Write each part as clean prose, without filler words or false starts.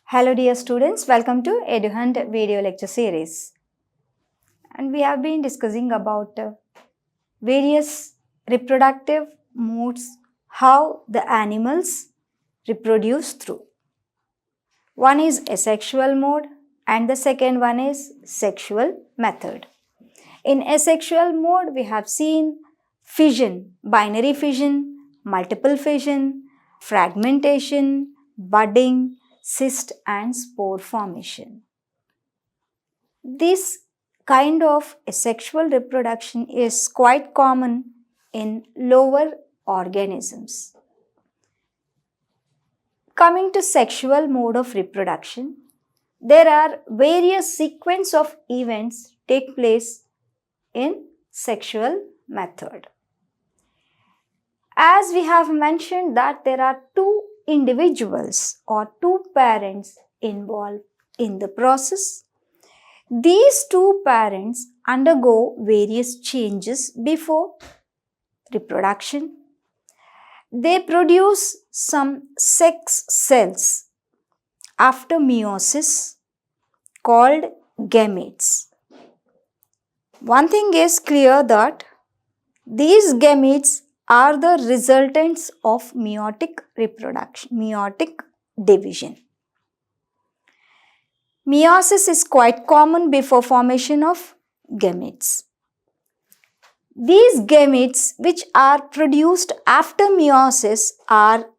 Hello dear students, welcome to EduHunt video lecture series. And we have been discussing about various reproductive modes, how the animals reproduce through. One is asexual mode and the second one is sexual method. In asexual mode, we have seen fission, binary fission, multiple fission, fragmentation, budding, cyst and spore formation. This kind of asexual reproduction is quite common in lower organisms. Coming to sexual mode of reproduction, there are various sequence of events take place in sexual method. As we have mentioned that there are two individuals or two parents involved in the process. These two parents undergo various changes before reproduction. They produce some sex cells after meiosis called gametes. One thing is clear that these gametes are the resultants of meiotic reproduction, meiotic division. Meiosis is quite common before formation of gametes. These gametes which are produced after meiosis are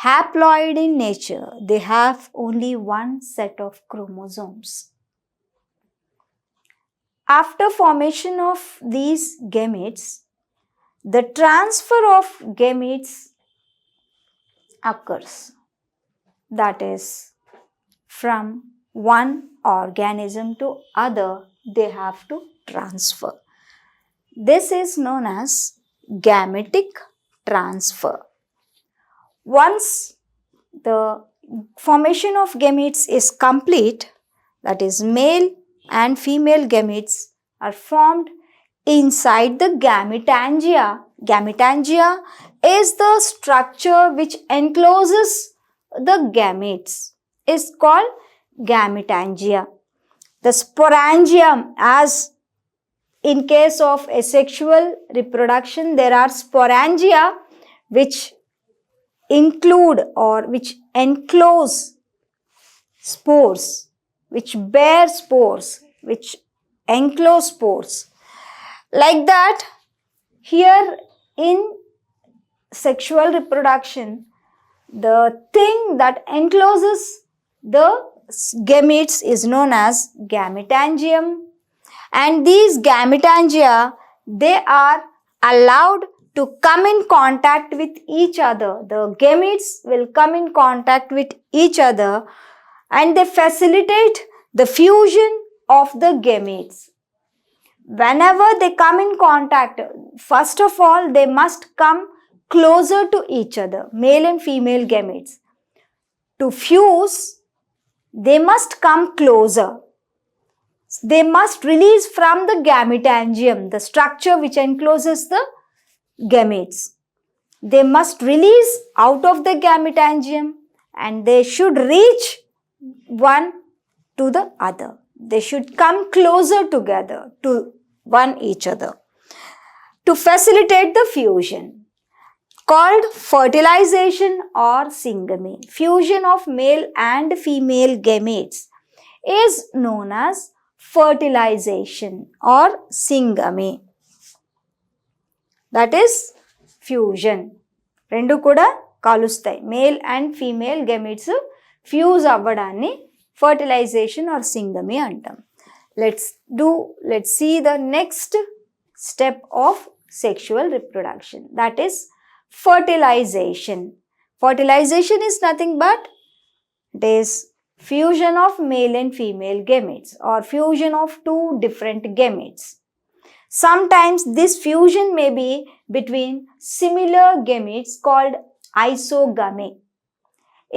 haploid in nature. They have only one set of chromosomes. After formation of these gametes, the transfer of gametes occurs. That is, from one organism to other, they have to transfer. This is known as gametic transfer. Once the formation of gametes is complete, that is, male and female gametes are formed inside the gametangia. Gametangia is the structure which encloses the gametes. Is called gametangia. The sporangium, as in case of asexual reproduction, there are sporangia which include or which enclose spores, which bear spores, which enclose spores. Like that, here in sexual reproduction, the thing that encloses the gametes is known as gametangium, and these gametangia, they are allowed to come in contact with each other. The gametes will come in contact with each other and they facilitate the fusion of the gametes. Whenever they come in contact, first of all, they must come closer to each other, male and female gametes. To fuse, they must come closer. They must release from the gametangium, the structure which encloses the gametes. They must release out of the gametangium and they should reach one to the other. They should come closer together to one each other to facilitate the fusion, called fertilization or syngamy. Fusion of male and female gametes is known as fertilization or syngamy. That is fusion. Rendu kuda kalustayi. Male and female gametes fuse avvadanni fertilization or syngamy antam. Let's see the next step of sexual reproduction, that is fertilization. Fertilization is nothing but it is fusion of male and female gametes or fusion of two different gametes. Sometimes this fusion may be between similar gametes called isogamy.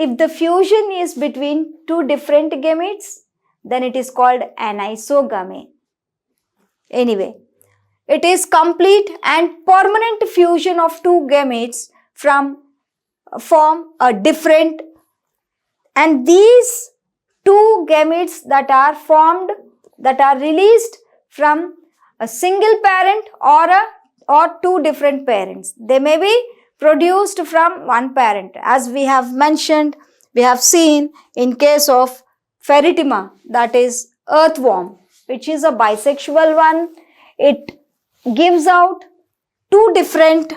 If the fusion is between two different gametes, then it is called anisogamy. Anyway, it is complete and permanent fusion of two gametes form a different, and these two gametes that are formed, that are released from a single parent or two different parents. They may be produced from one parent. As we have mentioned, we have seen in case of Ferritima, that is earthworm, which is a bisexual one. It gives out two different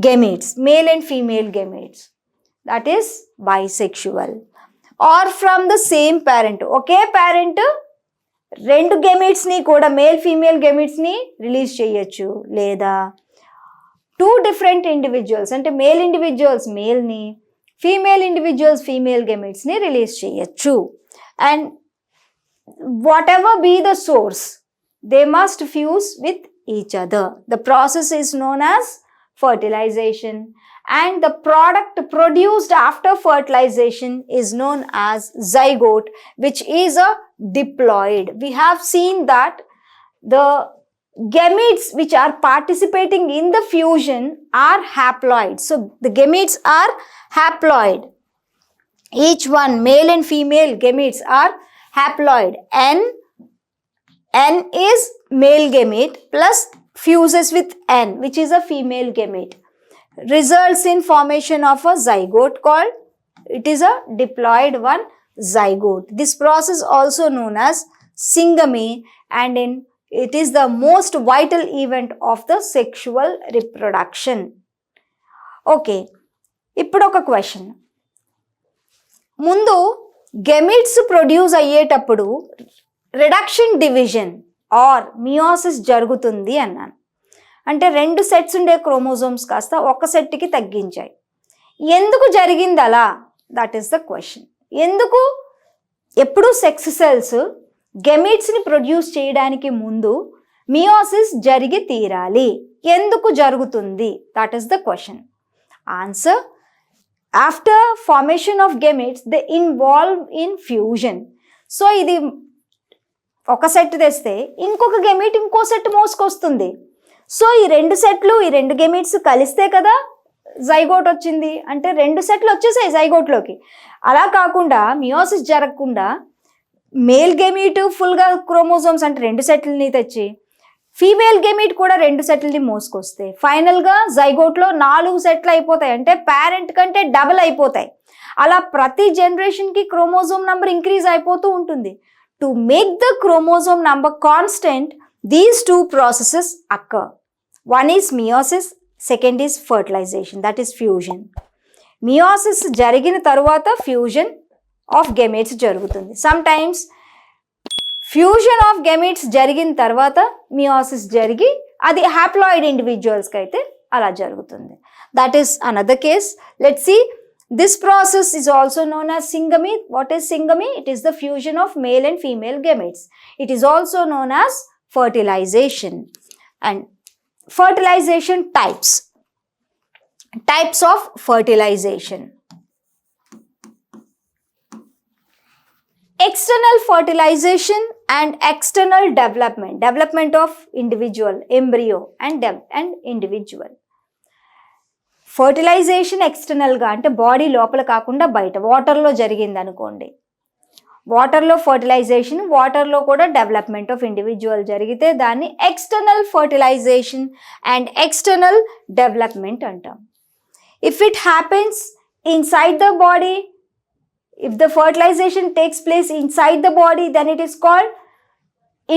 gametes, male and female gametes. That is bisexual. Or from the same parent. Okay, parent రెండు gametes ని కూడా male female gametes ని release చేయొచ్చు, లేదా two different individuals అంటే male individuals male ని, female individuals female gametes ని release చేయొచ్చు. And whatever be the source, they must fuse with each other. The process is known as fertilization, and the product produced after fertilization is known as zygote, which is a diploid. We have seen that the gametes which are participating in the fusion are haploid. So the gametes are haploid. Each one, male and female gametes, are haploid. N is male gamete plus fuses with N, which is a female gamete, results in formation of a zygote called, it is a diploid one, zygote. This process also known as syngamy, and it is the most vital event of the sexual reproduction. Okay, ఇప్పుడు ఒక question. ముందు గెమిట్స్ produce అయ్యేటప్పుడు reduction division are meiosis జరుగుతుంది అన్నాను. అంటే రెండు sets ఉండే chromosomes కాస్త ఒక సెట్కి తగ్గించాయి. ఎందుకు జరిగింది అలా? That is the question. ఎందుకు ఎప్పుడు సెక్స్ సెల్స్ గెమిట్స్ని ప్రొడ్యూస్ చేయడానికి ముందు మియోసిస్ జరిగి తీరాలి? ఎందుకు జరుగుతుంది? That is the question. Answer, after formation of gametes they involve in fusion. So ఇది ఒక సెట్ తెస్తే ఇంకొక గెమిట్ ఇంకో సెట్ మోసుకొస్తుంది. సో ఈ రెండు సెట్లు, ఈ రెండు గెమిట్స్ కలిస్తే కదా జైగోట్ వచ్చింది. అంటే రెండు సెట్లు వచ్చేసాయి జైగోట్లోకి. అలా కాకుండా మియోసిస్ జరగకుండా మేల్ గెమిట్ ఫుల్గా క్రోమోజోమ్స్ అంటే రెండు సెట్లని తెచ్చి ఫీమేల్ గెమిట్ కూడా రెండు సెట్లని మోసుకొస్తే ఫైనల్గా జైగోట్లో 4 సెట్లు అయిపోతాయి. అంటే పేరెంట్ కంటే డబుల్ అయిపోతాయి. అలా ప్రతి జనరేషన్కి క్రోమోజోమ్ నెంబర్ ఇంక్రీజ్ అయిపోతూ ఉంటుంది. To make the chromosome number constant, these two processes occur. One is meiosis, second is fertilization, that is fusion. Meiosis jarigin tarvata fusion of gametes jarugutundi. Sometimes fusion of gametes jarigin tarvata meiosis jarigi adi haploid individuals kaithe ala jarugutundi. That is another case. Let's see. This process is also known as syngamy. What is syngamy? It is the fusion of male and female gametes. It is also known as fertilization. And fertilization types. Types of fertilization. External fertilization and external development. Development of individual, embryo and individual. Fertilization ఎక్స్టర్నల్గా అంటే body లోపల కాకుండా బయట వాటర్లో జరిగింది అనుకోండి. వాటర్లో fertilisation, వాటర్లో కూడా డెవలప్మెంట్ ఆఫ్ ఇండివిజువల్ జరిగితే దాన్ని external fertilization and external development అంటాం. If it happens inside the body, if the fertilization takes place inside the body, then it is called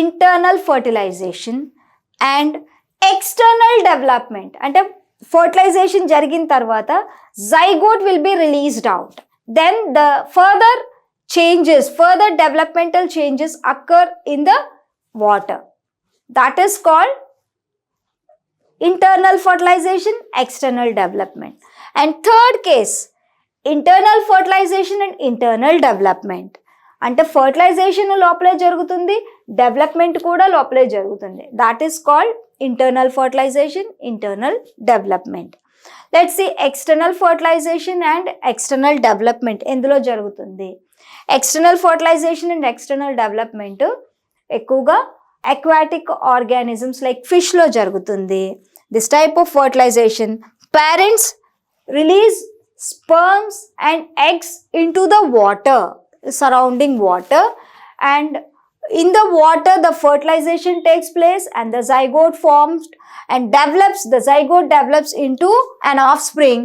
internal fertilization. And external development అంటే fertilization jarigin tarvata zygote will be released out. Then the further developmental changes occur in the water. That is called internal fertilization, external development. And third case, internal fertilization and internal development. అంటే fertilization లోపలే జరుగుతుంది, development కూడా లోపలే జరుగుతుంది. That is called internal fertilization, internal development. Let's see external fertilization and external development ఎందులో జరుగుతుంది. External fertilization and external development ఎక్కువగా aquatic organisms like fish లో జరుగుతుంది. This type of fertilization, parents release sperms and eggs into the water, surrounding water, and in the water the fertilization takes place and the zygote forms and develops. The zygote develops into an offspring.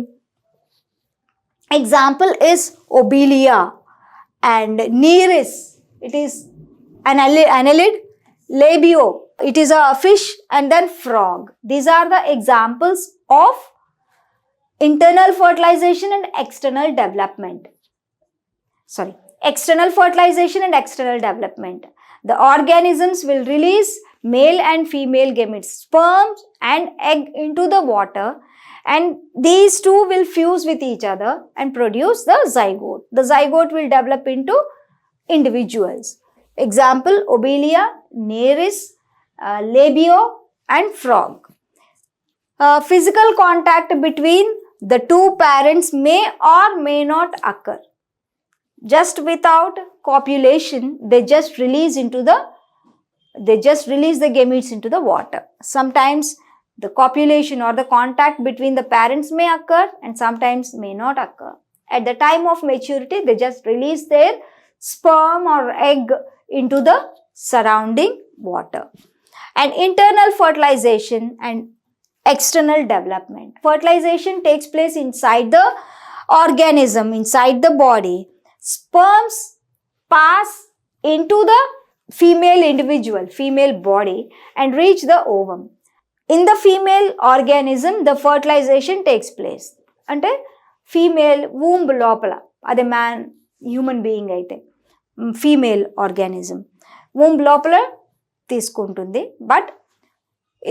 Example is Obelia and Nereis. It is an annelid. Labio, it is a fish, and then frog. These are the examples of internal fertilization and external development. External fertilization and external development. The organisms will release male and female gametes, sperm and egg into the water, and these two will fuse with each other and produce the zygote. The zygote will develop into individuals. Example, Obelia, Nereis, Labio and frog. Physical contact between the two parents may or may not occur. Just without copulation, they just release the gametes into the water. Sometimes the copulation or the contact between the parents may occur and sometimes may not occur. At the time of maturity, they just release their sperm or egg into the surrounding water. And internal fertilization and external development. Fertilization takes place inside the organism, inside the body. Sperms pass into the female body and reach the ovum. In the female organism, the fertilization takes place. Ante female womb lopala, ade man, human being aithe, female organism womb లోపల తీసుకుంటుంది. But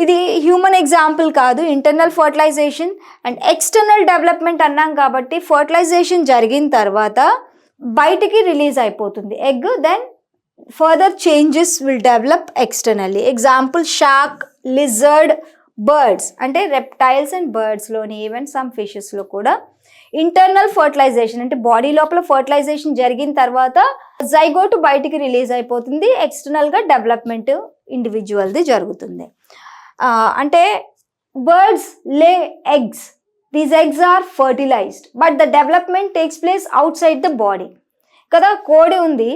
ఇది human example కాదు. Internal fertilization and external development అన్నాం కాబట్టి fertilization జరిగిన తర్వాత బయటికి release అయిపోతుంది egg. Then further changes will develop externally. Example shark, lizard, birds అంటే రెప్టైల్స్ అండ్ బర్డ్స్లోని, ఈవెన్ సమ్ ఫిషెస్లో కూడా ఇంటర్నల్ ఫర్టిలైజేషన్ అంటే బాడీ లోపల ఫర్టిలైజేషన్ జరిగిన తర్వాత జైగోట్ బయటికి రిలీజ్ అయిపోతుంది. ఎక్స్టర్నల్గా డెవలప్మెంట్ ఇండివిజువల్ది జరుగుతుంది. అంటే birds lay eggs. These eggs are fertilized but the development takes place outside the body కదా. కోడి ఉంది,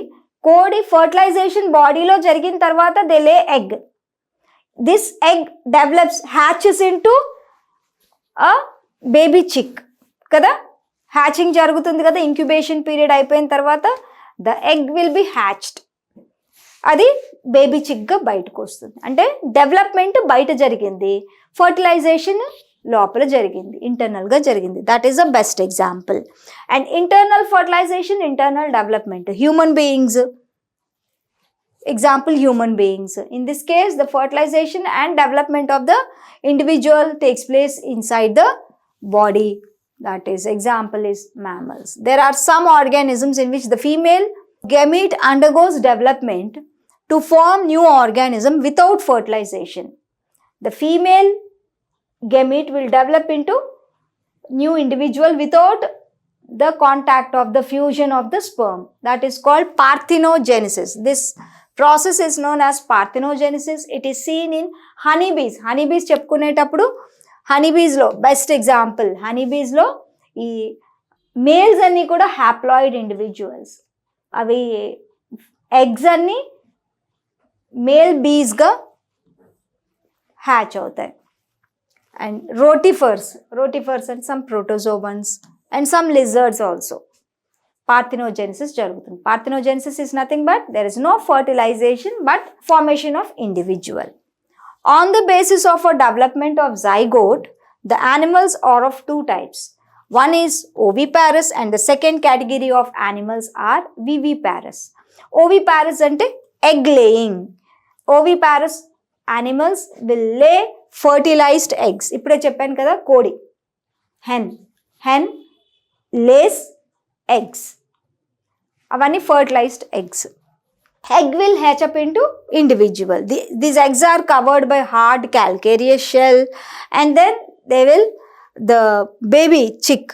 కోడి ఫర్టిలైజేషన్ బాడీలో జరిగిన తర్వాత they lay egg. This egg develops, hatches into a baby chick కదా. హ్యాచింగ్ జరుగుతుంది కదా, ఇంక్యుబేషన్ పీరియడ్ అయిపోయిన తర్వాత the egg will be hatched. అది బేబీ చిక్గా బయటకు వస్తుంది. అంటే డెవలప్మెంట్ బయట జరిగింది, ఫర్టిలైజేషన్ లోపల జరిగింది, ఇంటర్నల్గా జరిగింది. That is the best example. And internal fertilization, internal development. Human beings, example human beings. In this case, the fertilization and development of the individual takes place inside the body. That is, example is mammals. There are some organisms in which the female gamete undergoes development to form new organism without fertilization. The female gamete will develop into new individual without the contact of the fusion of the sperm. That is called parthenogenesis. This process is known as parthenogenesis. It is seen in honeybees. Honeybees చెప్పుకునేటప్పుడు హనీబీస్లో best example. హనీబీస్లో ఈ males అన్నీ కూడా haploid individuals. అవి eggs అన్నీ male బీస్గా hatch అవుతాయి. And rotifers and some protozoans and some lizards also. Parthenogenesis జరుగుతుంది. Parthenogenesis is nothing but there is no fertilization but formation of individual. On the basis of a development of zygote, the animals are of two types. One is oviparous and the second category of animals are viviparous. Oviparous ante egg laying. Oviparous animals will lay fertilized eggs. ఇప్పుడే చెప్పాను కదా, కోడి, hen lays eggs. అవన్నీ fertilized eggs. Egg will hatch up into individual. These eggs are covered by hard calcareous shell, and then the baby chick,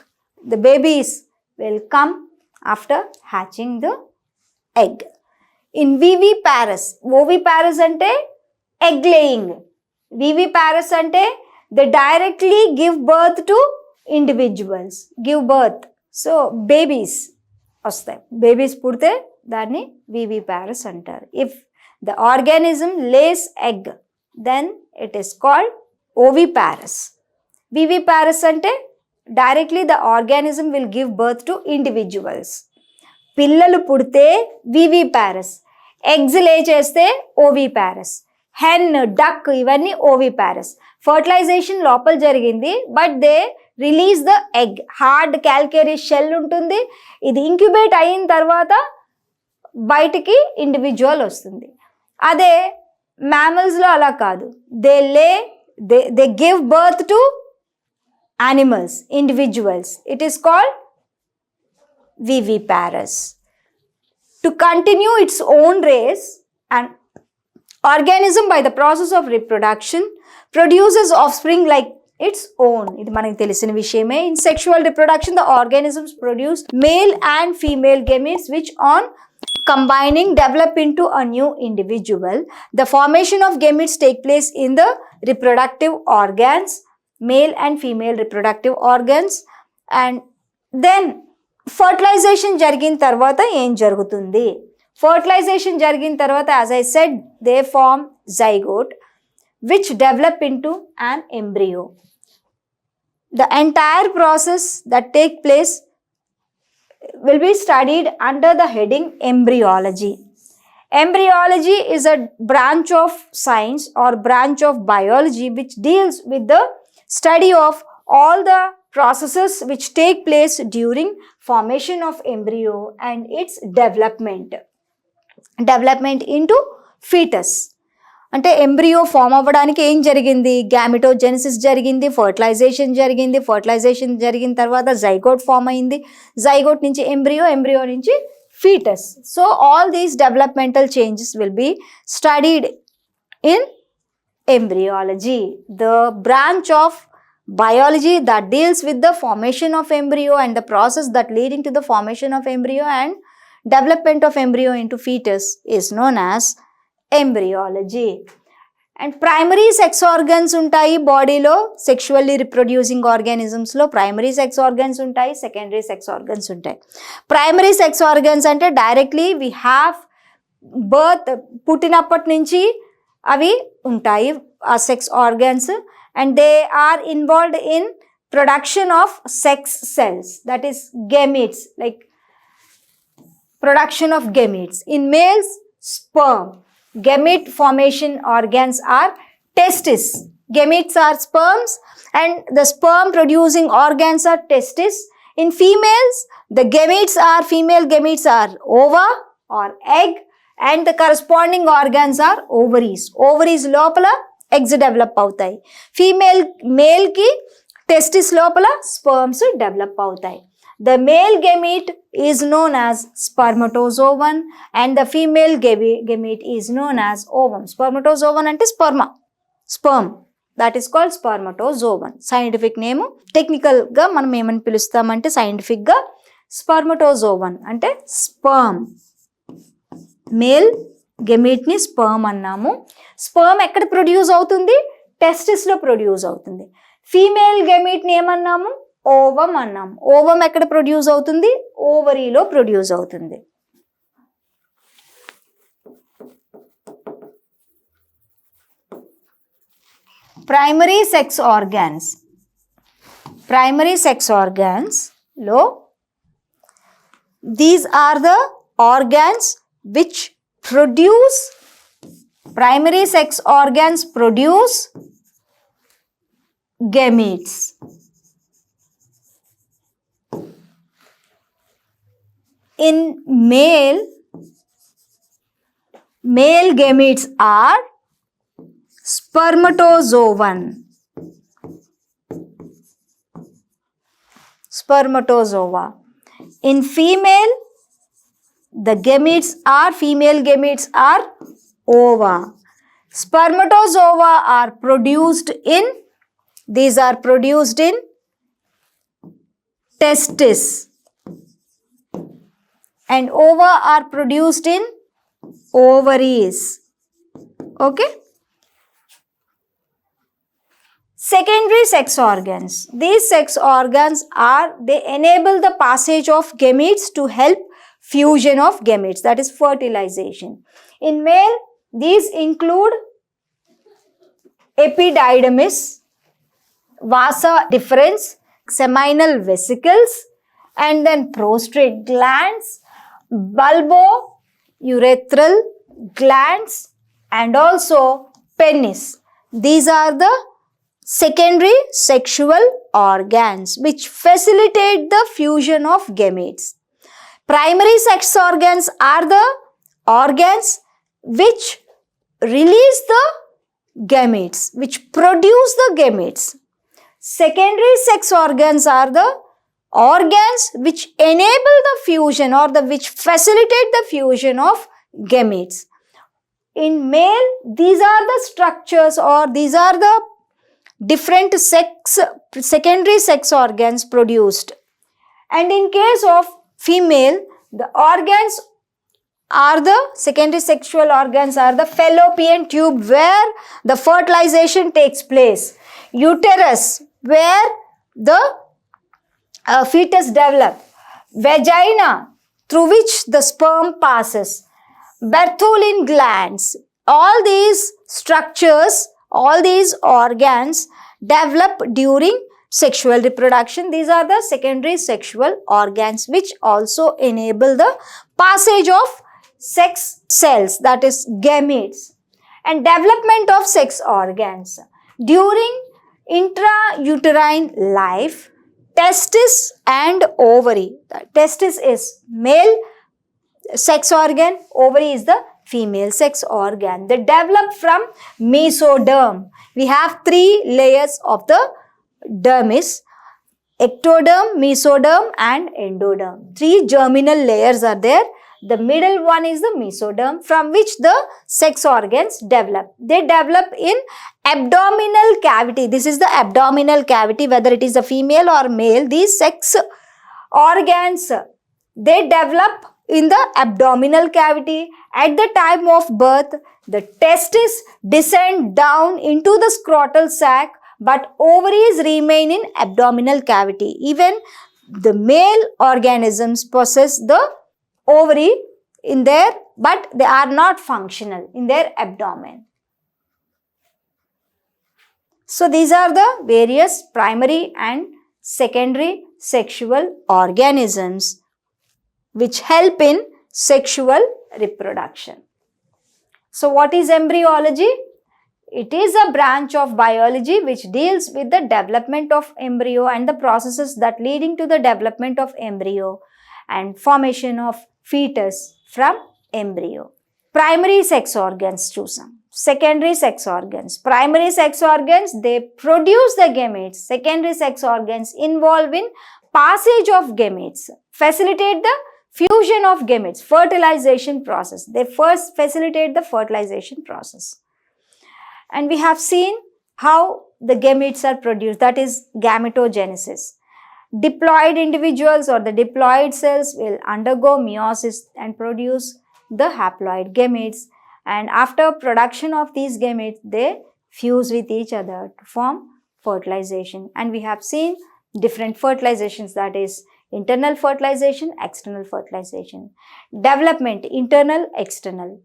the babies will come after hatching the egg. In viviparous, oviparous ante egg laying. Viviparous ante they directly give birth to individuals, give birth. So babies వస్తాయి, babies పుడితే దాన్ని viviparous అంటారు. If the organism lays egg then it is called oviparous. Viviparous అంటే directly the organism will give birth to individuals. పిల్లలు పుడితే వివిపారస్, eggs లే చేస్తే ఓవిపారస్. Hen, duck ఇవన్నీ ఓవిపారస్. ఫర్టిలైజేషన్ లోపల జరిగింది, but they release the egg. Hard calcareous shell ఉంటుంది, ఇది ఇంక్యుబేట్ అయిన తర్వాత బయటికి ఇండివిజువల్ వస్తుంది. అదే మ్యామల్స్లో అలా కాదు, they give birth to animals, individuals. It is called viviparous. To continue its own race, and organism by the process of reproduction produces offspring like its own. ఇది మనకి తెలిసిన విషయమే. In sexual reproduction the organisms produce male and female gametes which on combining develop into a new individual. The formation of gametes take place in the reproductive organs, male and female reproductive organs, and then fertilization జరిగిన తర్వాత ఏం జరుగుతుంది? Fertilisation జరిగిన తర్వాత, as I said, they form zygote which develop into an embryo. The entire process that take place will be studied under the heading embryology. Embryology is a branch of science or branch of biology which deals with the study of all the processes which take place during formation of embryo and its development into fetus. అంటే embryo form అవ్వడానికి ఏం జరిగింది? గ్యామిటోజెనిసిస్ జరిగింది, fertilisation జరిగిన తర్వాత zygote form అయింది, zygote నుంచి embryo నుంచి foetus. So all these developmental changes will be studied in embryology, the branch of biology that deals with the formation of embryo and the process that leading to the formation of embryo and development of embryo into fetus is known as embryology. And primary sex organs ఉంటాయి బాడీలో. Sexually reproducing ఆర్గానిజమ్స్లో primary sex organs ఉంటాయి, secondary sex organs ఉంటాయి. Primary sex organs అంటే directly we have birth, పుట్టినప్పటి నుంచి అవి ఉంటాయి ఆ sex organs, and they are involved in production of sex cells, that is gametes, like production of gametes. In males, sperm. Gamete formation organs are testis. Gametes are sperms and the sperm producing organs are testis. In females, the female gametes are ova or egg, and the corresponding organs are ovaries. Ovaries lopala eggs develop అవుతాయి. Male కి testis లోపల sperms develop అవుతాయి. The male gamete is known as spermatozoon and the female gamete is known as ovum. Spermatozoon అంటే sperm, that is called spermatozoon. Scientific name. టెక్నికల్గా మనం ఏమని పిలుస్తామంటే సైంటిఫిక్గా స్పర్మటోజోవన్ అంటే స్పర్మ్. మేల్ గెమీట్ని స్పర్మ్ అన్నాము. స్పర్మ్ ఎక్కడ ప్రొడ్యూస్ అవుతుంది? టెస్టిస్లో ప్రొడ్యూస్ అవుతుంది. ఫీమేల్ గెమీట్ని ఏమన్నాము? ఓవం అన్నాము. ఓవం ఎక్కడ ప్రొడ్యూస్ అవుతుంది? ఓవరీలో ప్రొడ్యూస్ అవుతుంది. ప్రైమరీ సెక్స్ ఆర్గాన్స్లో these are the organs which produce, primary sex organs produce gametes. In male gametes are spermatozoon. Spermatozoa. In female, the female gametes are ova. Spermatozoa are produced in, these are produced in testis. And ova are produced in ovaries. Okay. Secondary sex organs. These sex organs they enable the passage of gametes to help fusion of gametes, that is fertilization. In male, these include epididymis, vasa deferens, seminal vesicles, and then prostrate glands, bulbo-urethral glands, and also penis. These are the secondary sexual organs which facilitate the fusion of gametes. Primary sex organs are the organs which release the gametes, which produce the gametes. Secondary sex organs are the organs which enable the fusion or which facilitate the fusion of gametes. In male, these are the structures or these are the different secondary sex organs produced. And in case of female, the organs are the secondary sexual organs are the fallopian tube where the fertilization takes place, uterus where the fetus develops, vagina through which the sperm passes, Bartholin glands. All these structures, all these organs develop during sexual reproduction. These are the secondary sexual organs which also enable the passage of sex cells, that is gametes, and development of sex organs. During intrauterine life, testis and ovary. The testis is male sex organ, ovary is the female sex organ. They develop from mesoderm. We have 3 layers of the dermis: ectoderm, mesoderm and endoderm. 3 germinal layers are there. The middle one is the mesoderm from which the sex organs develop. They develop in abdominal cavity. This is the abdominal cavity, whether it is a female or male. These sex organs, they develop in the abdominal cavity. At the time of birth, the testis descend down into the scrotal sac, but ovaries remain in abdominal cavity. Even the male organisms possess the ovary in there, but they are not functional in their abdomen. So these are the various primary and secondary sexual organisms which help in sexual reproduction. So what is embryology? It is a branch of biology which deals with the development of embryo and the processes that leading to the development of embryo and formation of fetus from embryo. Primary sex organs, choose some. Secondary sex organs. Primary sex organs, they produce the gametes. Secondary sex organs involve in passage of gametes, facilitate the fusion of gametes, fertilization process. They first facilitate the fertilization process. And we have seen how the gametes are produced, that is gametogenesis. Diploid individuals or the diploid cells will undergo meiosis and produce the haploid gametes, and after production of these gametes, they fuse with each other to form fertilization. And we have seen different fertilizations, that is internal fertilization, external fertilization. Development, internal, external.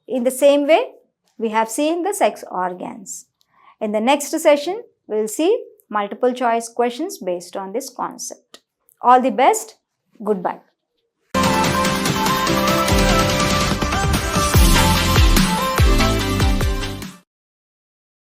In the same way, we have seen the sex organs. In the next session, we will see multiple choice questions based on this concept. All the best. Goodbye.